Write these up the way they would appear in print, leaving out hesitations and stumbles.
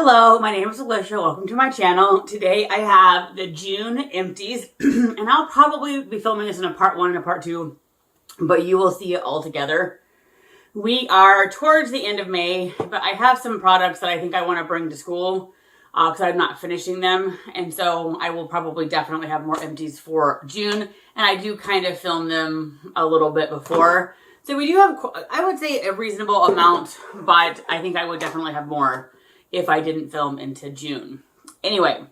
Hello, my name is Alicia. Welcome to my channel. Today I have the June empties, and I'll probably be filming this in a part 1 and a part 2, but you will see it all together. We are towards the end of May, but I have some products that I think I want to bring to school because I'm not finishing them, and so I will probably definitely have more empties for June, and I do kind of film them a little bit before. So we do have, I would say, a reasonable amount, but I think I would definitely have more if I didn't film into June. Anyway,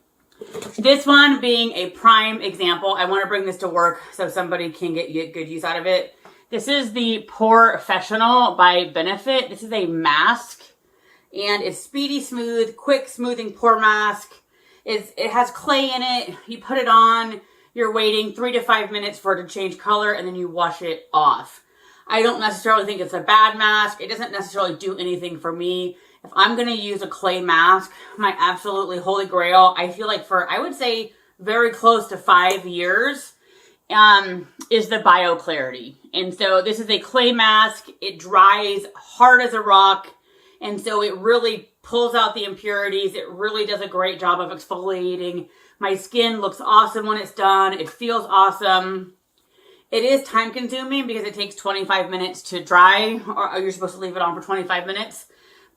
this one being a prime example, I want to bring this to work so somebody can get good use out of it. This is the Professional by Benefit. This is a mask, and it's speedy smooth, quick smoothing pore mask. It has clay in it. You put it on, you're waiting 3 to 5 minutes for it to change color, and then you wash it off. I don't necessarily think it's a bad mask. It doesn't necessarily do anything for me. If I'm going to use a clay mask, my absolutely holy grail, I feel like for, I would say, very close to 5 years, is the Bio Clarity. And so this is a clay mask. It dries hard as a rock. And so it really pulls out the impurities. It really does a great job of exfoliating. My skin looks awesome when it's done. It feels awesome. It is time consuming because it takes 25 minutes to dry, or you're supposed to leave it on for 25 minutes.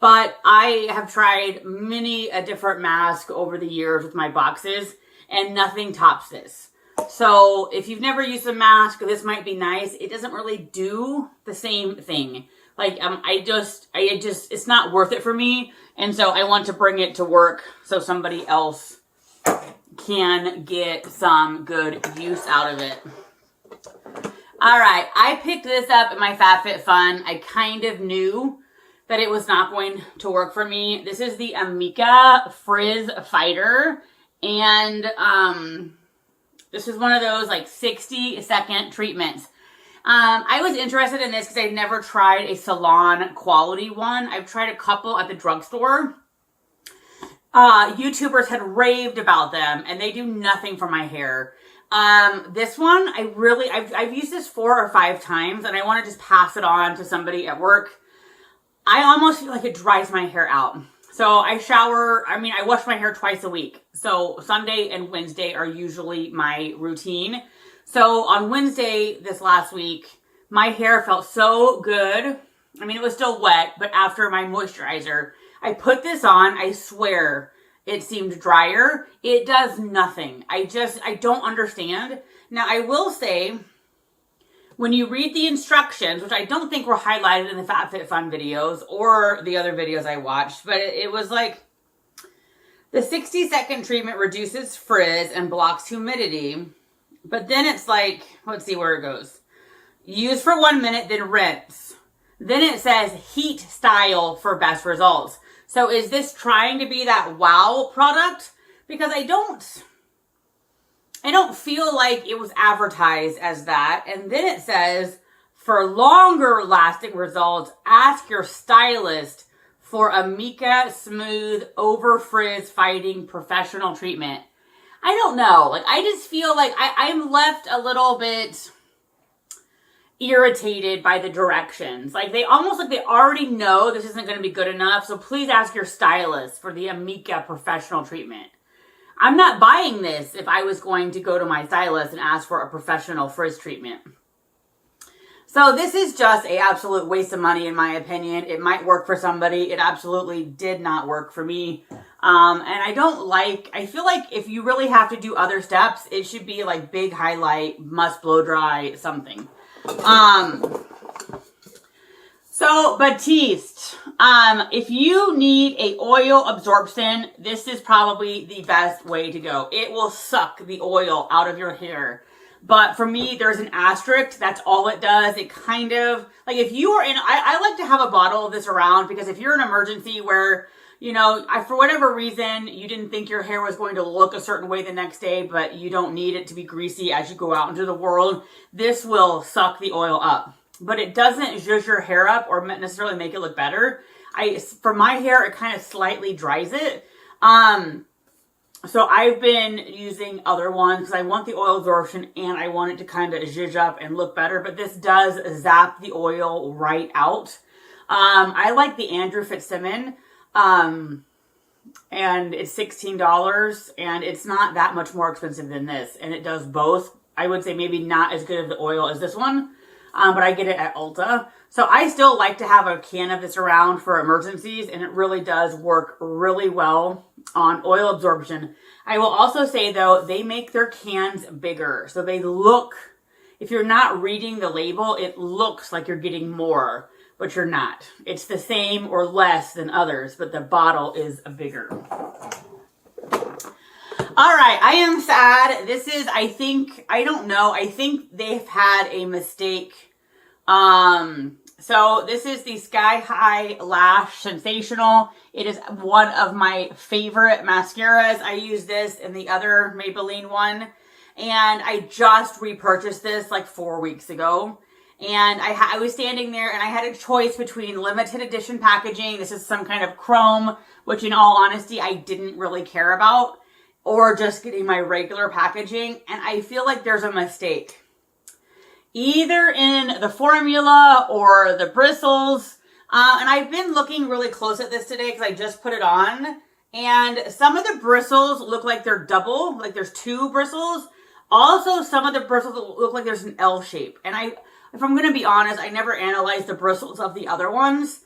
But I have tried many a different mask over the years with my boxes, and nothing tops this. So if you've never used a mask, this might be nice. It doesn't really do the same thing. Like, it's not worth it for me. And so I want to bring it to work so somebody else can get some good use out of it. All right, I picked this up at my FabFitFun. I kind of knew that it was not going to work for me. This is the Amika Frizz Fighter. And this is one of those like 60-second treatments. I was interested in this because I've never tried a salon quality one. I've tried a couple at the drugstore. YouTubers had raved about them, and they do nothing for my hair. This one, I've used this 4 or 5 times, and I want to just pass it on to somebody at work. I almost feel like it dries my hair out. So I wash my hair twice a week. So Sunday and Wednesday are usually my routine. So on Wednesday this last week, my hair felt so good. I mean, it was still wet, but after my moisturizer, I put this on. I swear it seemed drier. It does nothing. I don't understand. Now, I will say, when you read the instructions, which I don't think were highlighted in the FabFitFun videos or the other videos I watched, but it was like, the 60-second treatment reduces frizz and blocks humidity. But then it's like, let's see where it goes. Use for 1 minute, then rinse. Then it says heat style for best results. So is this trying to be that wow product? Because I don't feel like it was advertised as that. And then it says, for longer lasting results, ask your stylist for Amika Smooth Over Frizz Fighting Professional Treatment. I don't know. Like, I just feel like I'm left a little bit irritated by the directions. Like, they already know this isn't going to be good enough. So please ask your stylist for the Amika Professional Treatment. I'm not buying this if I was going to go to my stylist and ask for a professional frizz treatment. So this is just an absolute waste of money, in my opinion. It might work for somebody. It absolutely did not work for me. And I feel like if you really have to do other steps, it should be like big highlight, must blow dry, something. So Batiste, if you need a oil absorption, this is probably the best way to go. It will suck the oil out of your hair. But for me, there's an asterisk. That's all it does. It kind of, like if you are in, I like to have a bottle of this around because if you're in an emergency where, for whatever reason, you didn't think your hair was going to look a certain way the next day, but you don't need it to be greasy as you go out into the world, this will suck the oil up. But it doesn't zhuzh your hair up or necessarily make it look better. For my hair, it kind of slightly dries it. So I've been using other ones because I want the oil absorption and I want it to kind of zhuzh up and look better. But this does zap the oil right out. I like the Andrew Fitzsimmons. and it's $16, and it's not that much more expensive than this, and it does both. I would say maybe not as good of the oil as this one, but I get it at Ulta. So I still like to have a can of this around for emergencies, and it really does work really well on oil absorption. I will also say, though, they make their cans bigger. So they look, if you're not reading the label, it looks like you're getting more, but you're not. It's the same or less than others, but the bottle is bigger. All right, I am sad. This is, I think they've had a mistake. So this is the Sky High Lash Sensational. It is one of my favorite mascaras. I use this and the other Maybelline one, and I just repurchased this like 4 weeks ago. And I was standing there and I had a choice between limited edition packaging. This is some kind of chrome, which in all honesty, I didn't really care about, or just getting my regular packaging. And I feel like there's a mistake, either in the formula or the bristles. And I've been looking really close at this today because I just put it on. And some of the bristles look like they're double, like there's two bristles. Also, some of the bristles look like there's an L shape. And if I'm going to be honest, I never analyzed the bristles of the other ones.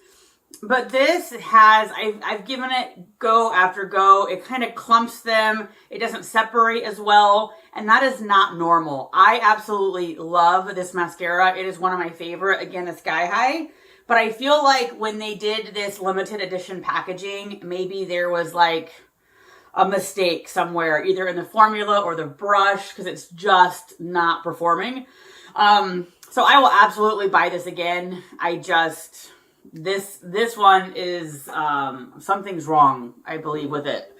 But this has, I've given it go after go. It kind of clumps them. It doesn't separate as well. And that is not normal. I absolutely love this mascara. It is one of my favorite. Again, the Sky High. But I feel like when they did this limited edition packaging, maybe there was like a mistake somewhere, either in the formula or the brush, because it's just not performing. So I will absolutely buy this again. This one is, something's wrong, I believe, with it.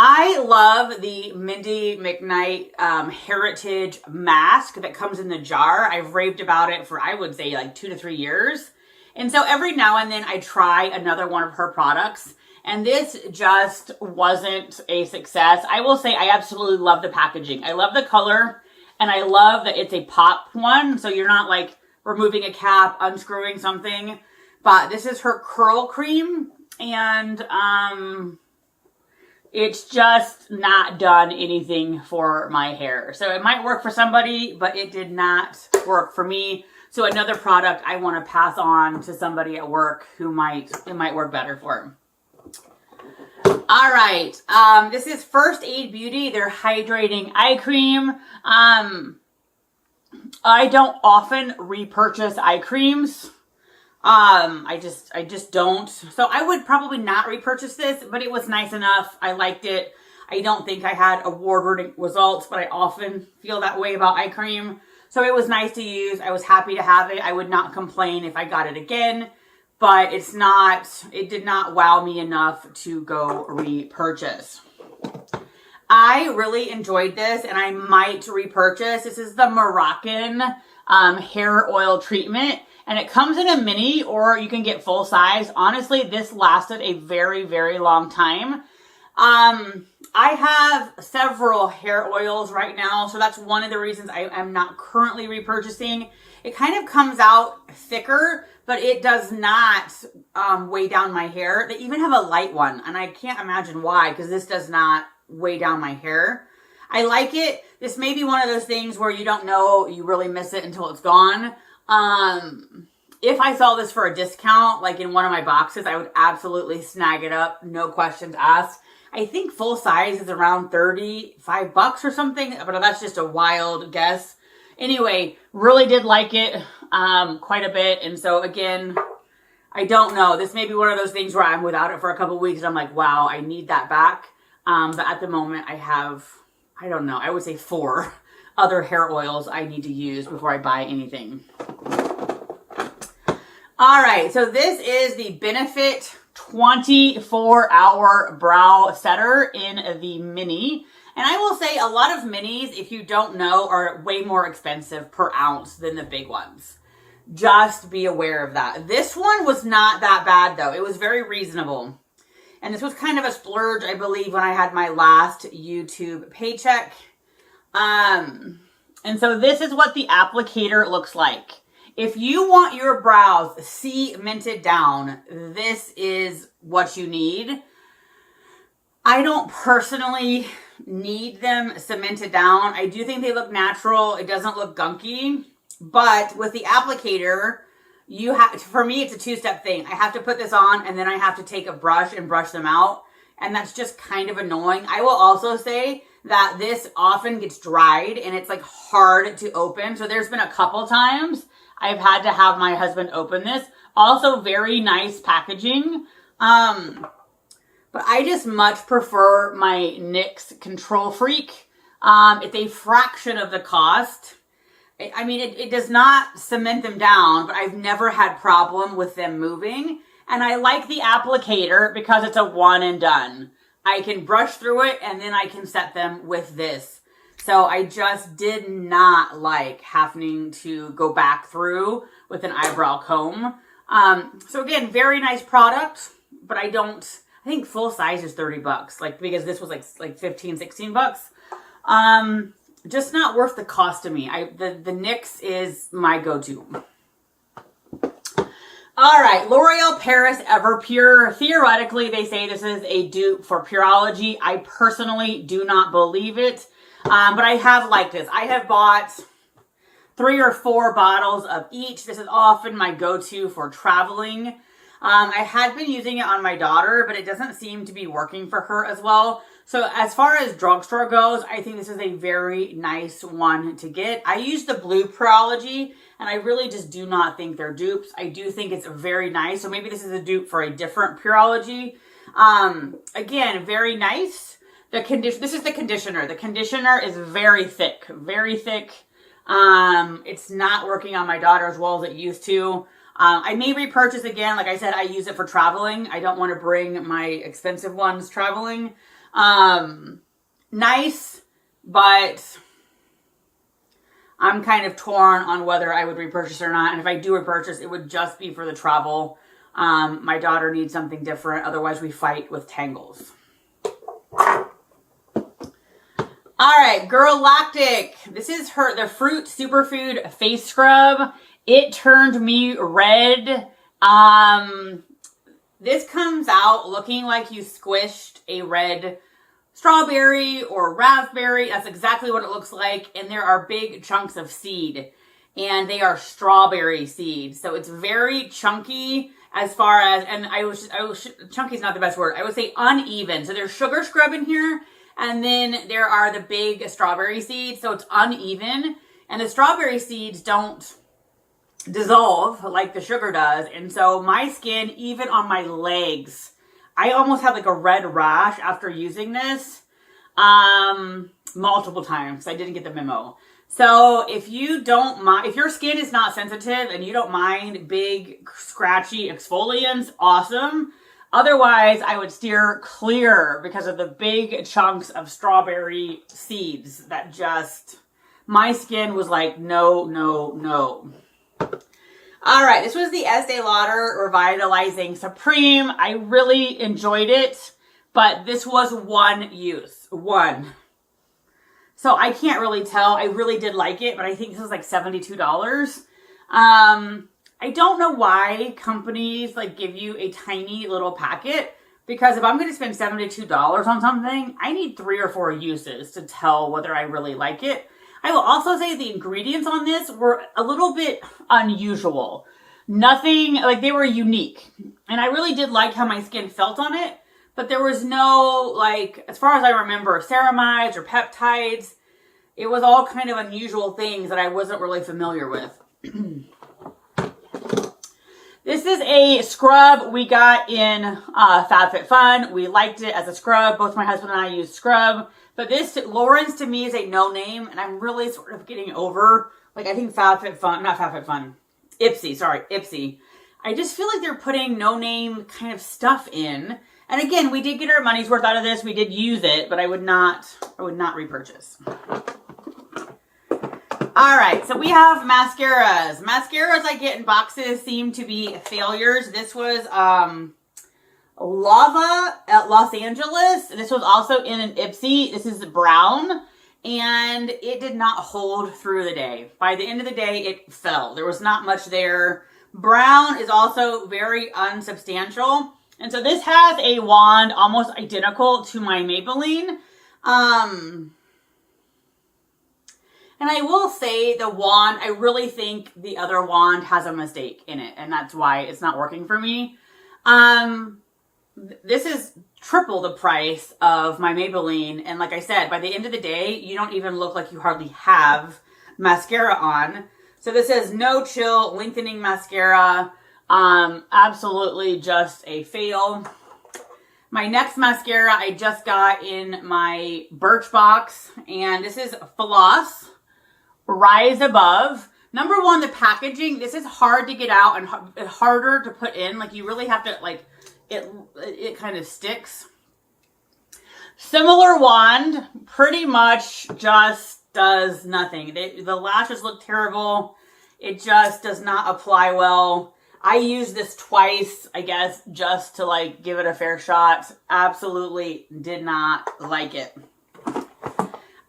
I love the Mindy McKnight Heritage Mask that comes in the jar. I've raved about it for, I would say, like 2 to 3 years. And so every now and then I try another one of her products. And this just wasn't a success. I will say I absolutely love the packaging. I love the color. And I love that it's a pop one. So you're not like removing a cap, unscrewing something. But this is her curl cream. And it's just not done anything for my hair. So it might work for somebody, but it did not work for me. So another product I want to pass on to somebody at work who it might work better for. All right. This is First Aid Beauty, their hydrating eye cream. I don't often repurchase eye creams. I just don't. So I would probably not repurchase this, but it was nice enough. I liked it. I don't think I had award-winning results, but I often feel that way about eye cream. So it was nice to use. I was happy to have it. I would not complain if I got it again, but it did not wow me enough to go repurchase. I really enjoyed this and I might repurchase. This is the Moroccan hair oil treatment. And it comes in a mini, or you can get full size. Honestly, this lasted a very, very long time. I have several hair oils right now, so that's one of the reasons I am not currently repurchasing. It kind of comes out thicker, but it does not weigh down my hair. They even have a light one, and I can't imagine why, because this does not weigh down my hair. I like it. This may be one of those things where you don't know, you really miss it until it's gone. If I saw this for a discount, like in one of my boxes, I would absolutely snag it up. No questions asked. I think full size is around $35 or something, but that's just a wild guess. Anyway, really did like it, quite a bit. And so again, I don't know. This may be one of those things where I'm without it for a couple of weeks and I'm like, wow, I need that back. But at the moment I have, I don't know, I would say 4 other hair oils I need to use before I buy anything. All right, so this is the Benefit 24-hour brow setter in the mini. And I will say a lot of minis, if you don't know, are way more expensive per ounce than the big ones. Just be aware of that. This one was not that bad though. It was very reasonable. And this was kind of a splurge, I believe, when I had my last YouTube paycheck. And so this is what the applicator looks like. If you want your brows cemented down, this is what you need. I don't personally need them cemented down. I do think they look natural. It doesn't look gunky. But with the applicator, you have, for me, it's a two-step thing. I have to put this on and then I have to take a brush and brush them out. And that's just kind of annoying. I will also say that this often gets dried and it's like hard to open. So there's been a couple times I've had to have my husband open this. Also very nice packaging. But I just much prefer my NYX Control Freak. It's a fraction of the cost. I mean, it does not cement them down, but I've never had problem with them moving. And I like the applicator because it's a one and done. I can brush through it and then I can set them with this. So I just did not like having to go back through with an eyebrow comb. So again, very nice product, but I think full size is $30, like, because this was like 15, 16 bucks. Just not worth the cost to me. The NYX is my go-to. All right, L'Oreal Paris Everpure. Theoretically, they say this is a dupe for Pureology. I personally do not believe it, but I have liked this. I have bought 3 or 4 bottles of each. This is often my go-to for traveling. I had been using it on my daughter, but it doesn't seem to be working for her as well. So as far as drugstore goes, I think this is a very nice one to get. I use the blue Pureology, and I really just do not think they're dupes. I do think it's very nice. So maybe this is a dupe for a different Pureology. Again, very nice. This is the conditioner. The conditioner is very thick, very thick. It's not working on my daughter as well as it used to. I may repurchase again. Like I said, I use it for traveling. I don't want to bring my expensive ones traveling. Nice, but I'm kind of torn on whether I would repurchase or not. And if I do repurchase, it would just be for the travel. My daughter needs something different. Otherwise, we fight with tangles. All right, Girl Lactic. This is the Fruit Superfood Face Scrub. It turned me red. This comes out looking like you squished a red strawberry or raspberry. That's exactly what it looks like. And there are big chunks of seed. And they are strawberry seeds. So it's very chunky as far as, and chunky is not the best word. I would say uneven. So there's sugar scrub in here. And then there are the big strawberry seeds. So it's uneven. And the strawberry seeds don't dissolve like the sugar does. And so my skin, even on my legs, I almost had like a red rash after using this multiple times. I didn't get the memo. So if you don't mind, if your skin is not sensitive and you don't mind big scratchy exfoliants, awesome. Otherwise, I would steer clear because of the big chunks of strawberry seeds that just, my skin was like, no, no, no. All right, this was the Estee Lauder Revitalizing Supreme. I really enjoyed it, but this was one use. One. So I can't really tell. I really did like it, but I think this was like $72. I don't know why companies like give you a tiny little packet, because if I'm going to spend $72 on something, I need 3 or 4 uses to tell whether I really like it. I will also say the ingredients on this were a little bit unusual. Nothing, like they were unique. And I really did like how my skin felt on it, but there was no, like, as far as I remember, ceramides or peptides. It was all kind of unusual things that I wasn't really familiar with. This is a scrub we got in FabFitFun. We liked it as a scrub. Both my husband and I used scrub. But this, Lauren's to me is a no-name, and I'm really sort of getting over, like, I think Ipsy. I just feel like they're putting no-name kind of stuff in. And again, we did get our money's worth out of this. We did use it, but I would not repurchase. All right, so we have mascaras. Mascaras I get in boxes seem to be failures. This was Lava at Los Angeles. This was also in an Ipsy. This is brown. and it did not hold through the day. By the end of the day, it fell. There was not much there. Brown is also very unsubstantial. And so this has a wand almost identical to my Maybelline. And I will say the wand, I really think the other wand has a mistake in it, and that's why it's not working for me. This is triple the price of my Maybelline, and like I said, by the end of the day, you don't even look like you hardly have mascara on. So this is No Chill Lengthening Mascara. Absolutely just a fail. My next mascara I just got in my Birchbox, and this is Floss Rise Above. Number one, the packaging. This is hard to get out and harder to put in. Like, you really have to, like, it kind of sticks. Similar wand, pretty much just does nothing. The lashes look terrible. It just does not apply well. I used this twice, I guess, just to like give it a fair shot. Absolutely did not like it. All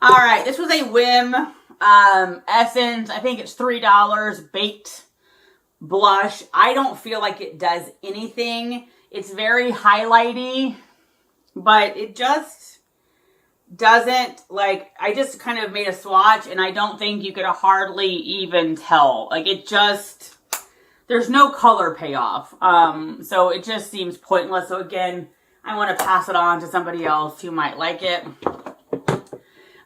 right, this was a Whim Essence. I think it's $3 baked blush. I don't feel like it does anything. It's very highlighty, but it just doesn't, like, I just kind of made a swatch and I don't think you could hardly even tell. Like, it just, there's no color payoff. So it just seems pointless. So again, I want to pass it on to somebody else who might like it.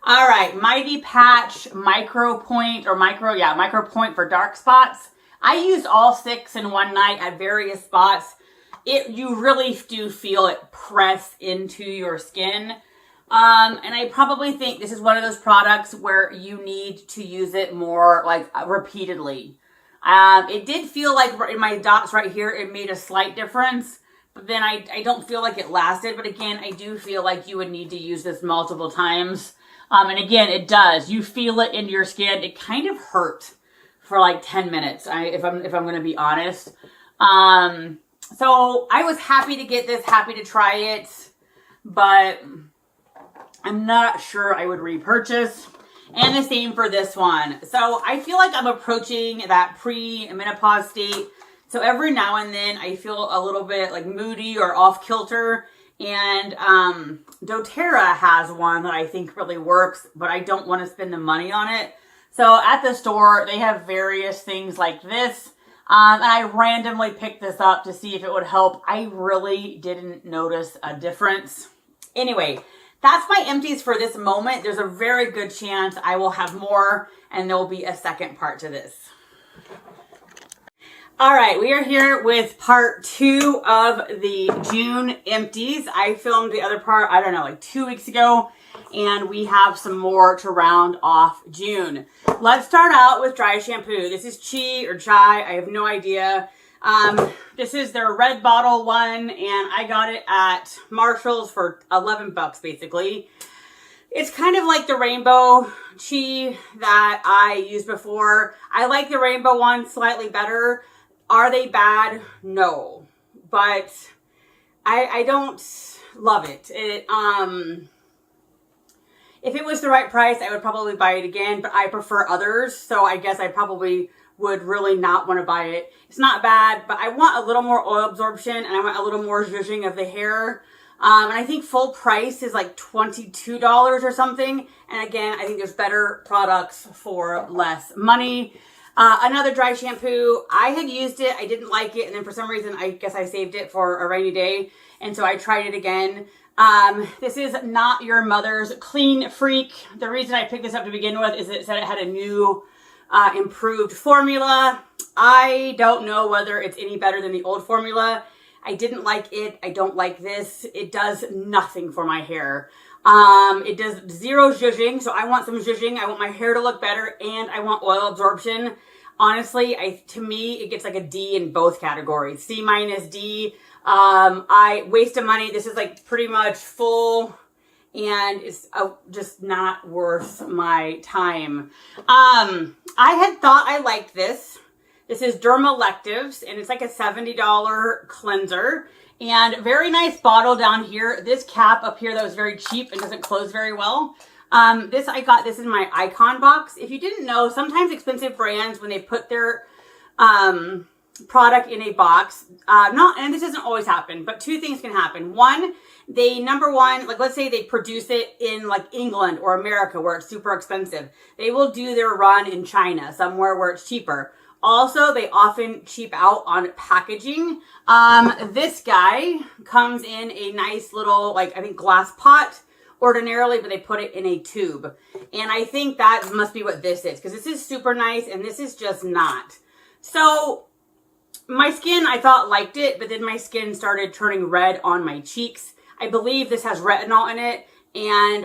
All right, Mighty Patch Micro Point for dark spots. I used all 6 in one night at various spots. You really do feel it press into your skin. And I probably think this is one of those products where you need to use it more, like, repeatedly. It did feel like in my dots right here, it made a slight difference. But then I don't feel like it lasted. But again, I do feel like you would need to use this multiple times. And again, it does. You feel it in your skin. It kind of hurt for like 10 minutes, if I'm going to be honest. So I was happy to get this, happy to try it, but I'm not sure I would repurchase. And the same for this one. So I feel like I'm approaching that pre-menopause state. So every now and then I feel a little bit like moody or off kilter. And doTERRA has one that I think really works, but I don't want to spend the money on it. So at the store, they have various things like this. And I randomly picked this up to see if it would help. I really didn't notice a difference. Anyway, that's my empties for this moment. There's a very good chance I will have more, and there will be a second part to this. All right, we are here with part 2 of the June empties. I filmed the other part, I don't know, like 2 weeks ago, and we have some more to round off June. Let's start out with dry shampoo. This is Chi or Chai, I have no idea. This is their red bottle one, and I got it at Marshall's for 11 bucks basically. It's kind of like the rainbow Chi that I used before. I like the rainbow one slightly better. Are they bad? No. But I don't love it. If it was the right price, I would probably buy it again, but I prefer others, so I guess I probably would really not want to buy it. It's not bad, but I want a little more oil absorption, and I want a little more zhuzhing of the hair. And I think full price is like $22 or something. And again, I think there's better products for less money. Another dry shampoo. I had used it. I didn't like it. And then for some reason, I guess I saved it for a rainy day. And so I tried it again. This is Not Your Mother's Clean Freak. The reason I picked this up to begin with is it said it had a new improved formula. I don't know whether it's any better than the old formula. I didn't like it. I don't like this. It does nothing for my hair. It does zero zhuzhing, so I want some zhuzhing. I want my hair to look better, and I want oil absorption. Honestly, to me, it gets like a D in both categories. C minus D. I wasted money. This is like pretty much full, and it's just not worth my time. I had thought I liked this. This is Dermalectives, and it's like a $70 cleanser. And very nice bottle down here. This cap up here that was very cheap and doesn't close very well. I got this in my Icon box. If you didn't know, sometimes expensive brands, when they put their product in a box, and this doesn't always happen, but two things can happen. One, number one, like let's say they produce it in like England or America where it's super expensive. They will do their run in China, somewhere where it's cheaper. Also, they often cheap out on packaging. This guy comes in a nice little, like, I think glass pot ordinarily, but they put it in a tube. And I think that must be what this is, because this is super nice and this is just not. So my skin, I thought, liked it, but then my skin started turning red on my cheeks. I believe this has retinol in it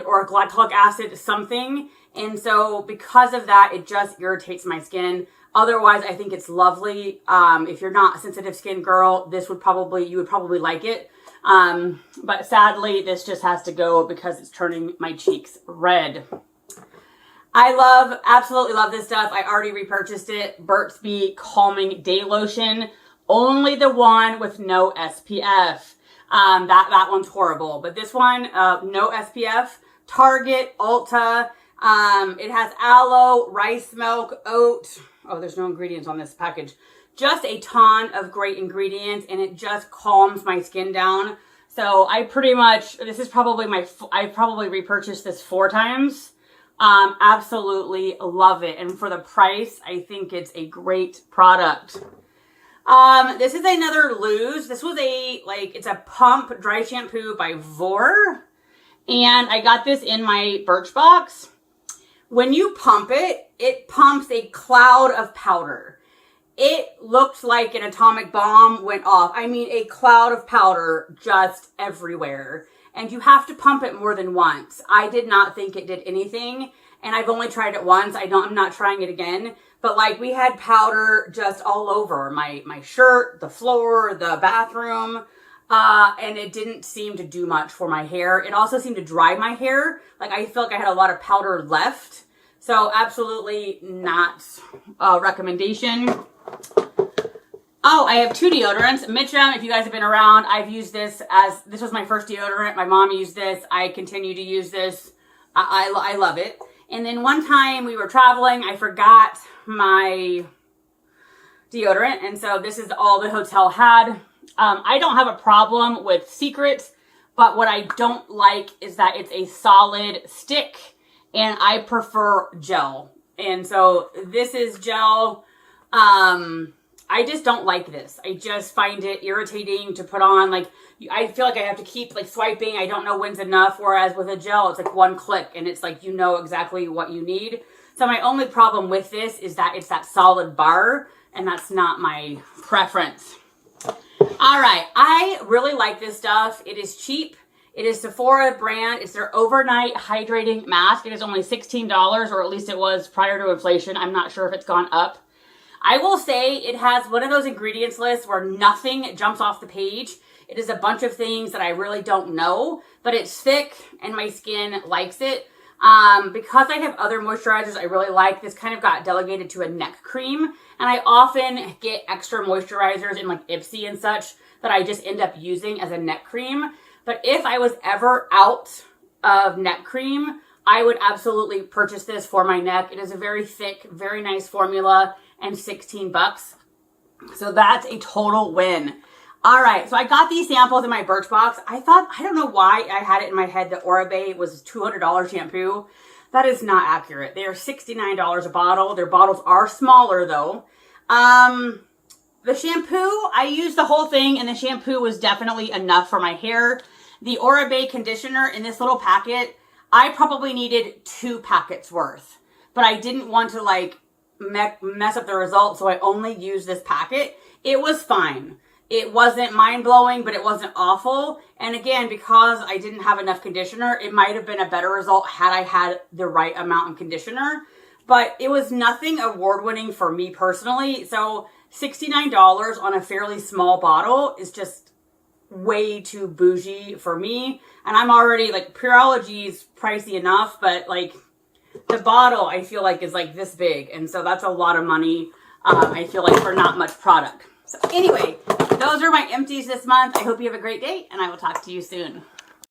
or glycolic acid something. And so because of that, it just irritates my skin. Otherwise, I think it's lovely. If you're not a sensitive skin girl, you would probably like it. But sadly, this just has to go because it's turning my cheeks red. I absolutely love this stuff. I already repurchased it. Burt's Bee Calming Day Lotion. Only the one with no SPF. That one's horrible. But this one, no SPF. Target, Ulta. It has aloe, rice milk, oat. Oh, there's no ingredients on this package. Just a ton of great ingredients, and it just calms my skin down. So I probably repurchased this 4 times. Absolutely love it. And for the price, I think it's a great product. This is another Lose. This was it's a pump dry shampoo by Vor. And I got this in my Birchbox. When you pump it, it pumps a cloud of powder. It looked like an atomic bomb went off. I mean, a cloud of powder just everywhere. And you have to pump it more than once. I did not think it did anything. And I've only tried it once. I'm not trying it again. But like, we had powder just all over my shirt, the floor, the bathroom. And it didn't seem to do much for my hair. It also seemed to dry my hair. Like, I felt like I had a lot of powder left. So absolutely not a recommendation. Oh, I have 2 deodorants. Mitchum, if you guys have been around, I've used this this was my first deodorant. My mom used this. I continue to use this. I love it. And then one time we were traveling, I forgot my deodorant. And so this is all the hotel had. I don't have a problem with Secret, but what I don't like is that it's a solid stick. And I prefer gel. And so this is gel. I just don't like this. I just find it irritating to put on. Like, I feel like I have to keep like swiping. I don't know when's enough. Whereas with a gel, it's like one click and it's like, you know exactly what you need. So my only problem with this is that it's that solid bar, and that's not my preference. All right. I really like this stuff. It is cheap. It is Sephora brand. It's their overnight hydrating mask. It is only $16, or at least it was prior to inflation. I'm not sure if it's gone up. I will say it has one of those ingredients lists where nothing jumps off the page. It is a bunch of things that I really don't know, but it's thick and my skin likes it. Because I have other moisturizers I really like, this kind of got delegated to a neck cream. And I often get extra moisturizers in like Ipsy and such that I just end up using as a neck cream. But if I was ever out of neck cream, I would absolutely purchase this for my neck. It is a very thick, very nice formula, and $16. So that's a total win. All right, so I got these samples in my Birchbox. I don't know why I had it in my head that Oribe was $200 shampoo. That is not accurate. They are $69 a bottle. Their bottles are smaller though. The shampoo, I used the whole thing, and the shampoo was definitely enough for my hair. The Oribe conditioner in this little packet, I probably needed 2 packets worth, but I didn't want to like mess up the results, so I only used this packet. It was fine. It wasn't mind-blowing, but it wasn't awful. And again, because I didn't have enough conditioner, it might have been a better result had I had the right amount of conditioner. But it was nothing award-winning for me personally. So $69 on a fairly small bottle is just way too bougie for me. And I'm already, like, Pureology is pricey enough, but like the bottle I feel like is like this big. And so that's a lot of money, I feel like, for not much product. So anyway, those are my empties this month. I hope you have a great day, and I will talk to you soon.